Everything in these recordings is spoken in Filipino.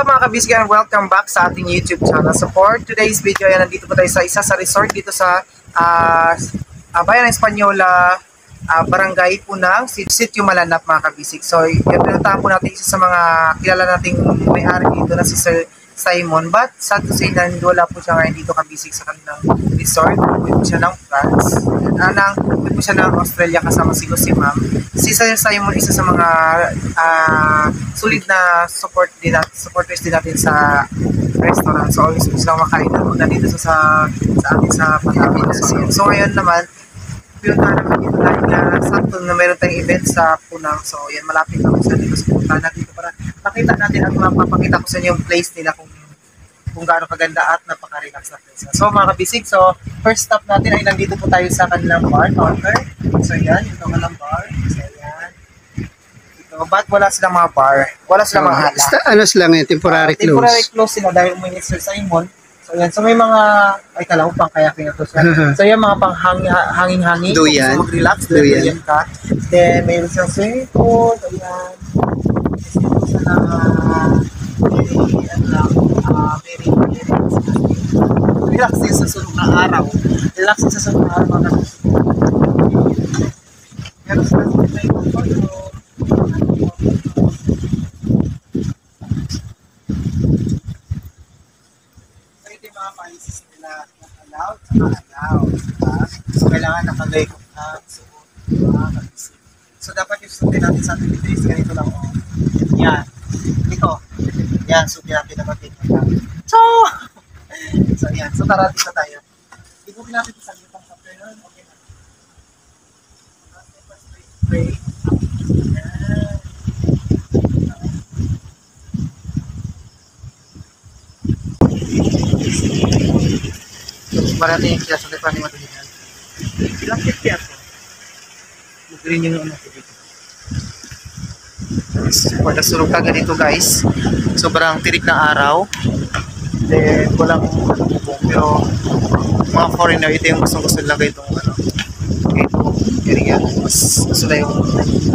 up mga kabisig and welcome back sa ating YouTube channel. So for today's video, ayan, nandito po tayo sa isa sa resort dito sa Bayan ng Española, barangay po ng Sitio Malanap mga kabisig. So pinuntahan po natin isa sa mga kilala nating may-ari dito na si Sir Simon, but sad to say na wala po siya ngayon dito kabisig sa kanilang resort. Uwi po siya ng France, uwi po siya ng Australia kasama si Ma'am. Si Sir Simon, isa sa mga solid na supporters din natin sa restaurant. So always po silang makain na dito sa amin sa Palawan. So ngayon naman, pinuntahan naman dito dahil sakto na meron tayong event sa Punang. So yan, malapit ako sa dito. So puntahan natin dito para makita natin at mapapakita ko sa inyo yung place nila kung gaano kaganda at napaka-relax na place. So mga kabisig, so first stop natin ay nandito po tayo sa kanilang bar counter. So yan, ito kanilang bar. So yan. Ito, but wala silang mga bar. Wala silang mga hala. Ano sila ngayon? Temporary close? Temporary close sila dahil umayin Sir Simon. So yan, so may mga, ay kala ko pang kayaking ako siya. So yan, mga pang hanging-hanging. Duyan. So mag-relax, duyan ka. Then mayroon siyang swimming pool. So yan. Kasi ito very relax din sa sunog na araw. Relax din sa sunog na araw mga kapatid. Meron sila sa swimming pool. Mga policies nila na allowed at allowed. So, kailangan nakagaygot ang suot mga kabisig. So, dapat yung sundin natin sa ating days. Ganito lang. Oh. Yan. Ito. Yan. Sundin natin na mag-ganyan lang. So, yan. So, tara dito tayo. Ibugin natin sa gitang sa pera. Okay na. Spray. Yan. Marating siya sa depan ni Matulinan. Ilang kiti ako. Mag-green yung ano ko dito. Pagka surog ka ganito guys. Sobrang tirik ng araw. Then walang bubong. Pero mga foreigner, ito yung gustong-gusto nila itong ano. Ito area. Mas gusto na yung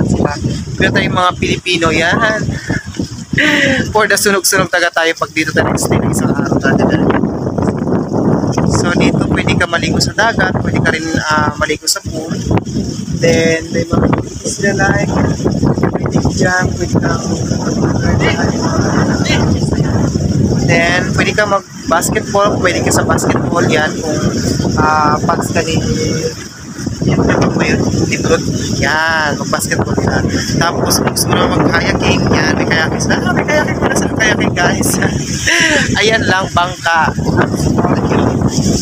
sila. Pero tayong mga Pilipino yan. For the sunog-sunog taga tayo pag dito tayo nag-stay ng isang araw tayo. So dito pwede ka maligo sa dagat, pwede ka rin maligo sa pool. Then may mga activities na like pwede dyan, pwede kang then pwede ka mag-basketball, pwede ka sa basketball yan kung pants ka ni yan naman may librot yan, mag-basketball yan. Tapos kung gusto mo naman mag-kayaking yan, may kayaking sila, may kayaking pala sa kayaking guys. Ayan lang, bangka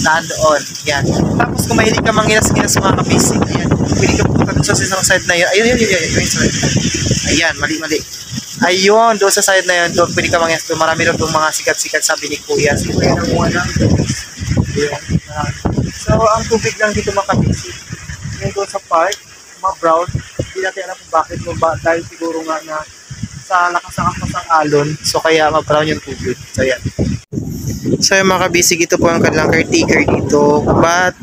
nandoon, yan. Tapos kung mahilig ka manginas-nginas sa mga kabisig, ayan, pwede ka pupunta doon sa isang side na yun. Ayun, ayan, mali. Ayun, doon sa side na yun, doon pwede ka manginas doon. Marami doon mga sikat-sikat sabi ni Kuya. Sige, kaya namuha lang. So, ang tubig lang dito mga kabisig. Ngayon doon sa park, mga brown, hindi natin alam kung bakit mo ba, dahil siguro nga na sa lakas ng alon, so kaya ma-brown yung tubig. So yan. So yung mga kabisig, ito po ang kanilang caretaker dito, but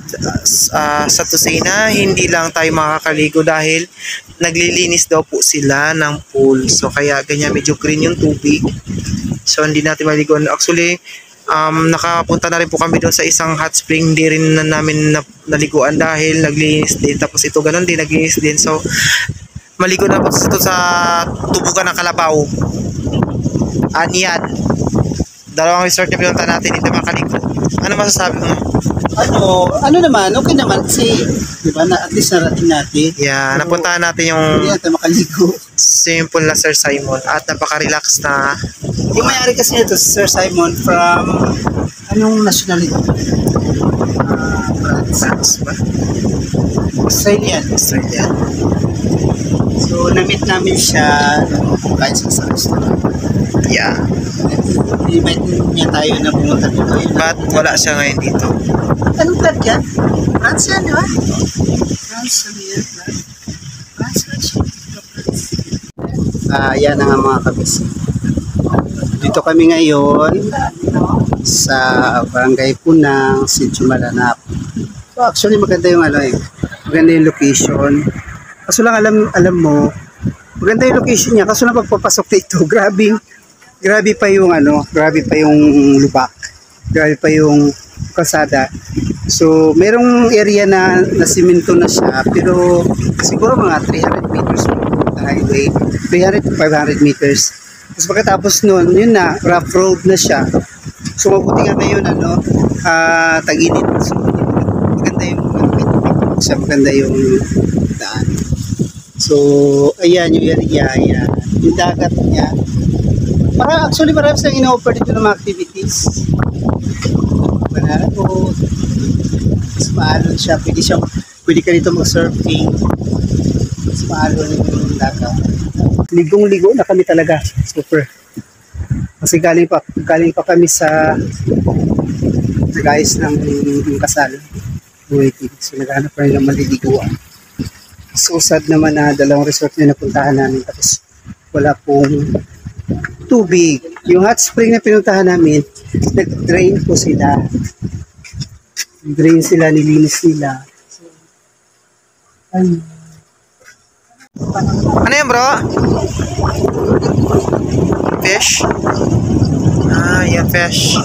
sa to say na hindi lang tayo makakaligo dahil naglilinis daw po sila ng pool, so kaya ganyan medyo green yung tubig, so hindi natin maligo. Actually nakapunta na rin po kami doon sa isang hot spring, hindi rin na namin naliguan dahil naglinis din, tapos ito ganun din, naglinis din. So maligo na po ito sa tubukan ng Kalabaw. Aniyan, dalawang resort na pinunta natin, hindi makaligo. Ano masasabi mo? Ano naman, okay naman kasi, di ba, at least narating natin. Yeah, napuntahan natin yung hindi natin makaligo. simple na Sir Simon at napaka-relax na. Yung may-ari kasi nito, Sir Simon, from anong nationality? France ba? Australian. So, na-meet namin siya kahit sa restaurant. Yeah. I-invite niya tayo na pumunta dito. But wala siya ngayon dito. Anong club yan? France yan, di ba? France, sabi yan. France. Yan na nga mga kabisig. Dito kami ngayon sa barangay Punang, Sitio Malanap. So actually maganda yung maganda yung location. Kaso lang alam mo, maganda yung location niya. Kaso lang pagpapasok dito, grabing grabe pa yung ano, grabe pa yung lubak. Grabe pa yung kalsada. So, merong area na simento na siya, pero siguro mga 300 meters na highway. 300 to 500 meters. Tapos pagkatapos nun, yun na, rough road na siya. So, mabuti nga ngayon, tag-init. So, maganda yung siya, maganda yung daan. So, ayan yung area, ayan. Yung dagat niya. Actually, marami silang ina-offer dito ng mga activities. Banana boat. Mas maalon siya. Pwede ka dito mag-surfing. Mas maalon yung dagat. Ligong-ligo na kami talaga. Super. Kasi galing pa kami sa guys ng kasal. Waiting. So, naghahanap pa rin ng maliliguan. So sad naman na dalawang resort na napuntahan namin tapos wala pong tubig. Yung hot spring na pinuntahan namin, nag-drain po sila. Drain sila, nilinis nila. So, ayun. Ano yan bro? Fish? Yan fish.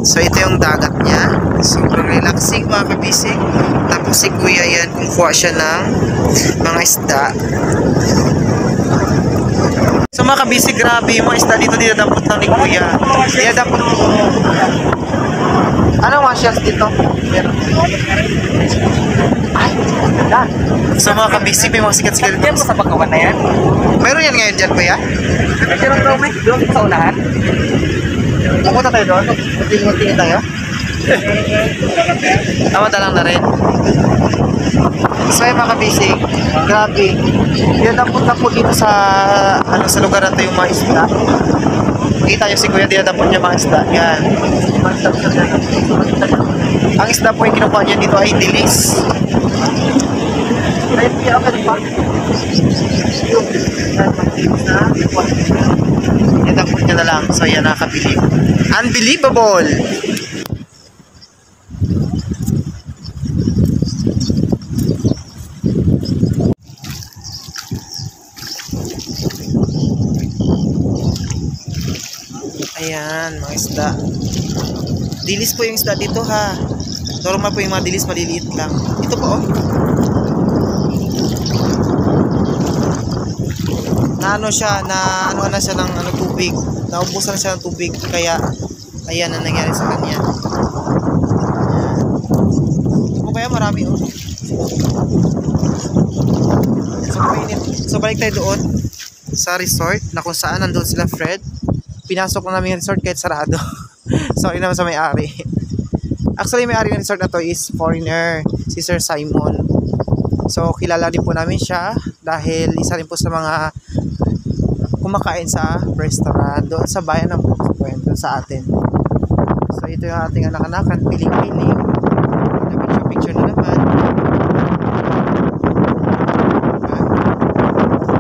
So ito yung dagat niya. Sobrang relaxing mga kabisig. Tapos si kuya yan, kumukuha siya ng mga isda. So mga kabisig, grabe yung mga isda dito dinadampot lang ni kuya. Dinadampot mo. Ano mga shells dito? So mga kabisig, may mga sikat-sikat dito. Sa pagkawan na yan? Meron yan ngayon dyan kuya? Meron daw may doon sa unahan. Pupunta tayo doon? Tingin tayo? Tama lang na rin. So yung mga kabisig, grabe. Dinadampot na po dito sa sa lugar na ito yung mga isda. Kita nyo si kuya, dinadampot niya mga isda. Yan. Ang isda po yung kinukuha niya dito ay dilis. Ay, kaya ka pa. Dinadampot niya na lang. So yan, nakakabilib. Unbelievable! Ayan, mga isda. Dilis po yung isda dito ha. Normal po yung mga dilis, maliliit lang. Ito po oh. Na ano siya, na ano na siya ng tubig. Naubusan siya ng tubig. Kaya, ayan ang nangyari sa kanya. O kaya marami oh. So, mainit. So balik tayo doon sa resort na kung saan nandun sila Fred. Pinasok na namin yung resort kahit sarado. Sorry naman sa may-ari. Actually, may-ari ng resort na to is foreigner, si Sir Simon. So, kilala din po namin siya dahil isa rin po sa mga kumakain sa restaurant doon sa bayan ng Bukuwen, doon sa atin. So, ito yung ating anak-anakan, piling-piling. Picture na naman.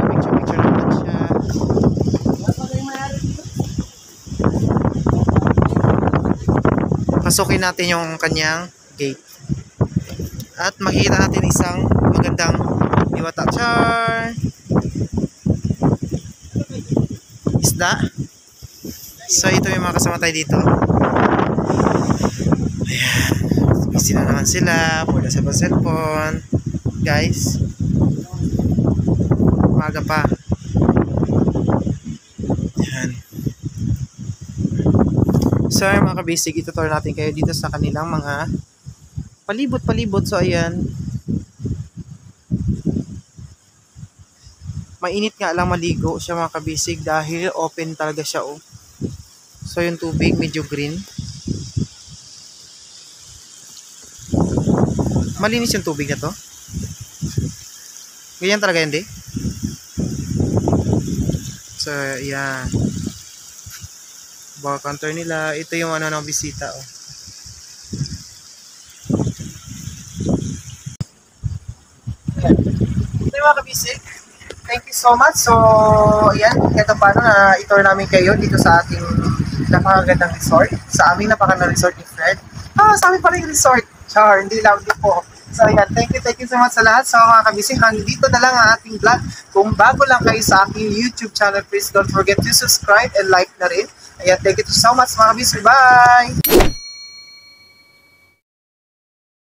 Picture na naman siya. Pasukin natin yung kanyang gate. At makikita natin isang magandang diwata. Char! Isda. So ito yung mga kasama tayo dito. Ayan. Busy na naman sila. Pula sa cellphone. Guys. Umaga pa. Ayan. So mga kabisig, itutur natin kayo dito sa kanilang mga palibot-palibot. So ayan, mainit nga lang maligo siya mga kabisig dahil open talaga siya oh. So yung tubig medyo green. Malinis yung tubig na to. Ganyan talaga hindi. So ayan, bar counter nila. Ito yung ano ng bisita oh. Ito yung mga kabisig. Thank you so much. So ayan, ito paano na itour namin kayo dito sa ating napakagandang resort. Sa aming napakagandang resort ni Fred. Sa amin pa rin resort. Char, hindi lang din po. So ayan, thank you so much sa lahat. So mga kabising, dito na lang ang ating vlog. Kung bago lang kayo sa aking YouTube channel, please don't forget to subscribe and like na rin. Ayan, thank you so much mga kabising. Bye!